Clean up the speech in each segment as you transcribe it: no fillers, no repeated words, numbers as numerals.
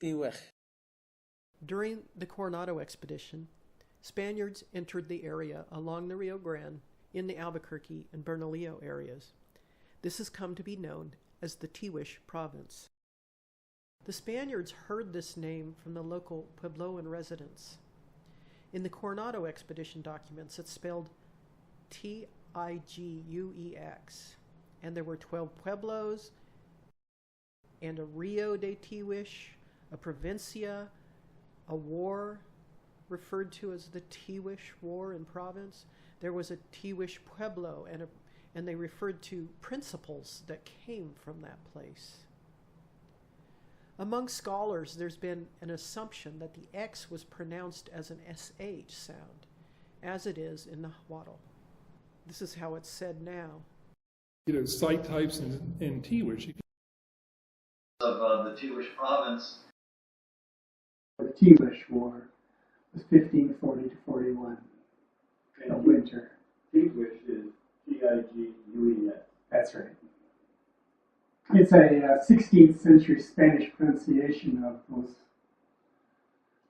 Tiguex. During the Coronado Expedition, Spaniards entered the area along the Rio Grande in the Albuquerque and Bernalillo areas. This has come to be known as the Tiguex province. The Spaniards heard this name from the local Puebloan residents. In the Coronado Expedition documents, it's spelled Tiguex, and there were 12 pueblos and a Rio de Tiguex, a provincia, a war referred to as the Tiguex War in province. There was a Tiguex pueblo, and they referred to principles that came from that place. Among scholars, there's been an assumption that the X was pronounced as an SH sound, as it is in Nahuatl. This is how it's said now. Site types in Tiguex. Of the Tiguex province. The Tiguex War was 1540 to 41, a winter. Tiguex is Tiguex. That's right. It's a 16th century Spanish pronunciation of those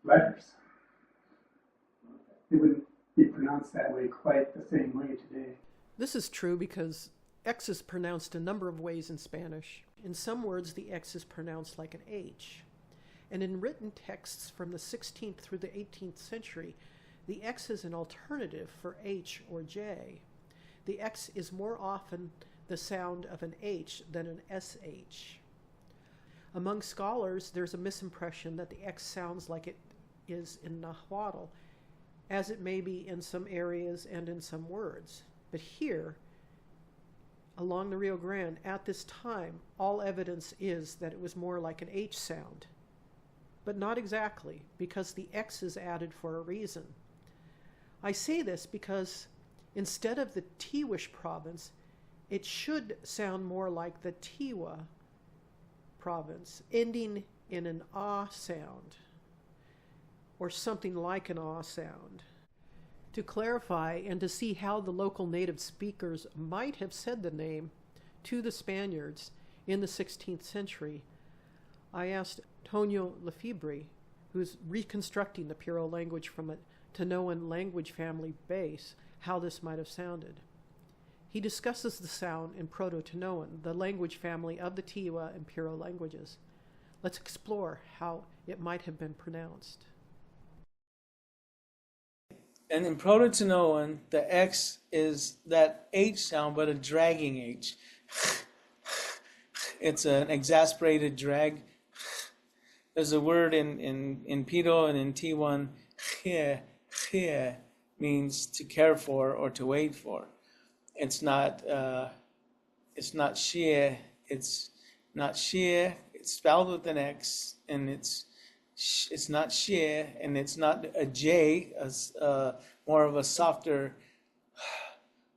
letters. It wouldn't be pronounced that way quite the same way today. This is true because X is pronounced a number of ways in Spanish. In some words, the X is pronounced like an H. And in written texts from the 16th through the 18th century, the X is an alternative for H or J. The X is more often the sound of an H than an SH. Among scholars, there's a misimpression that the X sounds like it is in Nahuatl, as it may be in some areas and in some words. But here, along the Rio Grande, at this time, all evidence is that it was more like an H sound. But not exactly, because the X is added for a reason. I say this because instead of the Tiguex province, it should sound more like the Tiwa province, ending in an ah sound, or something like an ah sound. To clarify and to see how the local native speakers might have said the name to the Spaniards in the 16th century, I asked Tonio Lefebvre, who's reconstructing the Puro language from a Tanoan language family base, how this might have sounded. He discusses the sound in Proto-Tanoan, the language family of the Tiwa and Puro languages. Let's explore how it might have been pronounced. And in Proto-Tanoan, the X is that H sound, but a dragging H. It's an exasperated drag. There's a word in Pito and in T1, chie means to care for or to wait for. It's not shie. It's not shie. It's spelled with an X, and it's not shie, and it's not a J. More of a softer,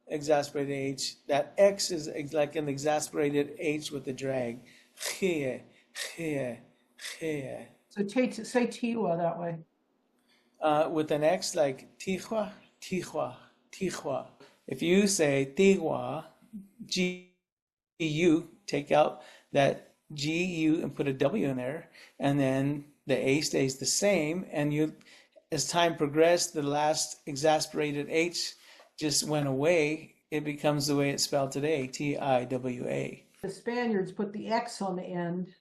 exasperated H. That X is like an exasperated H with a drag. Chie, chie, chie. So say Tiwa that way. With an X like Tiwa, Tiwa, Tiwa. If you say Tiwa, G-U, take out that G-U and put a W in there, and then the A stays the same, and you, as time progressed, the last exasperated H just went away. It becomes the way it's spelled today, T-I-W-A. The Spaniards put the X on the end.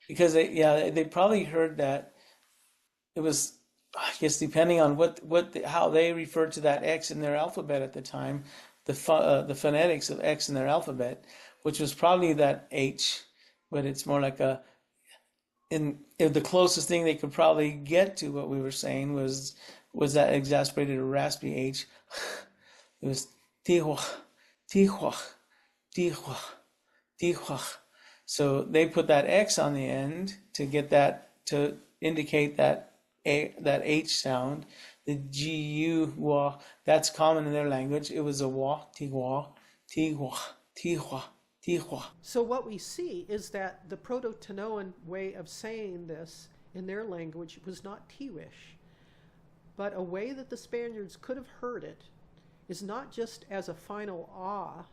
Because they probably heard that it was, I guess, depending on how they referred to that X in their alphabet at the time, the phonetics of X in their alphabet, which was probably that H, but it's more like the closest thing they could probably get to what we were saying was that exasperated or raspy H. It was Tiwa, Tiwa, Tiwa, Tiwa. So they put that X on the end to get that, to indicate that H sound. The G-U, wa, that's common in their language. It was a wa, Tiwa, Tiwa, Tiwa, Tiwa. So what we see is that the Proto-Tanoan way of saying this in their language was not Tiguex, but a way that the Spaniards could have heard it is not just as a final ah,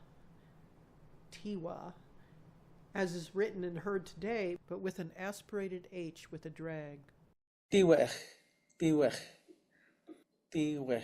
Tiwa, as is written and heard today, but with an aspirated H with a drag. Tiwech, Tiwech, Tiwech.